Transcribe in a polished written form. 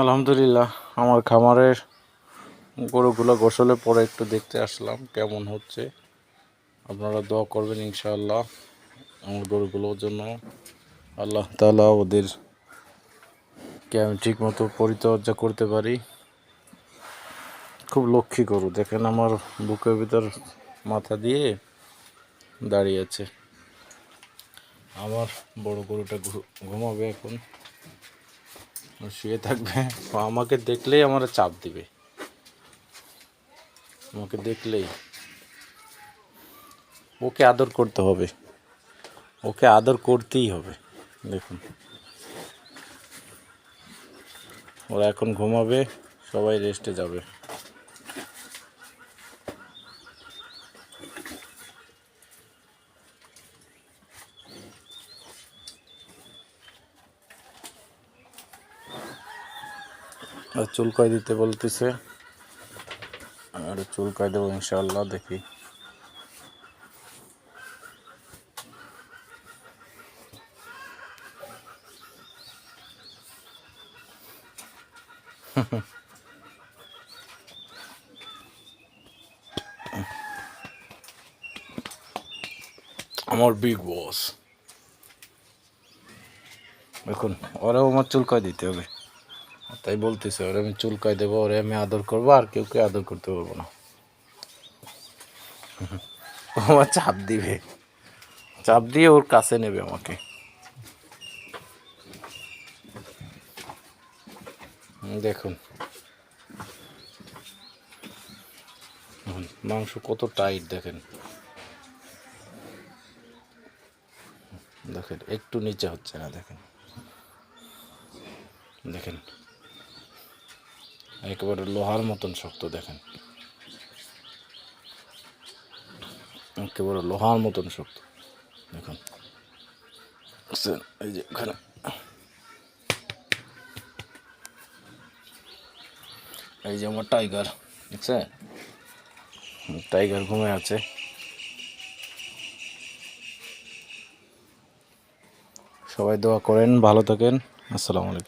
আলহামদুলিল্লাহ, আমার খামারের গরুগুলো গোসলের পরে একটু দেখতে আসলাম কেমন হচ্ছে। আপনারা দোয়া করবেন ইনশাআল্লাহ আমার গরুগুলোর জন্য। আল্লাহ তাআলা ওদেরকে আমি ঠিক মতো পরিচর্যা করতে পারি। খুব লক্ষ্মী গরু, দেখেন আমার বুকের ভিতর মাথা দিয়ে দাঁড়িয়ে আছে। আমার বড় গরুটা ঘুমাবে এখন, শুয়ে থাকবে। আমাকে দেখলেই আমার চাপ দিবে, আমাকে দেখলেই ওকে আদর করতে হবে, ওকে আদর করতেই হবে। দেখুন ওরা এখন ঘুমাবে, সবাই রেস্টে যাবে। আর চুলকায় দিতে বলতেছে, আর চুলকায় দেবো ইনশাআল্লাহ। দেখি আমার বিগ বস। দেখুন ওরাও আমার চুলকায় দিতে হবে, তাই বলতেছে ওরা আমি চুলকায় দেবো, ওরে আমি আদর করবো, আর কেউ আদর করতে পারবো না। ও আমার চাপ দিবে, চাপ দিয়ে ওর কাছে নেবে আমাকে। দেখুন মাংস কত টাইট, দেখেন দেখেন একটু নিচে হচ্ছে না। দেখেন দেখেন একেবারে লোহার মতন শক্ত। দেখেন একেবারে লোহার মতন শক্ত। দেখুন এই যে ওখানে এই যে আমার টাইগার, দেখছেন টাইগার ঘুমিয়ে আছে। সবাই দোয়া করেন, ভালো থাকেন। আসসালামু আলাইকুম।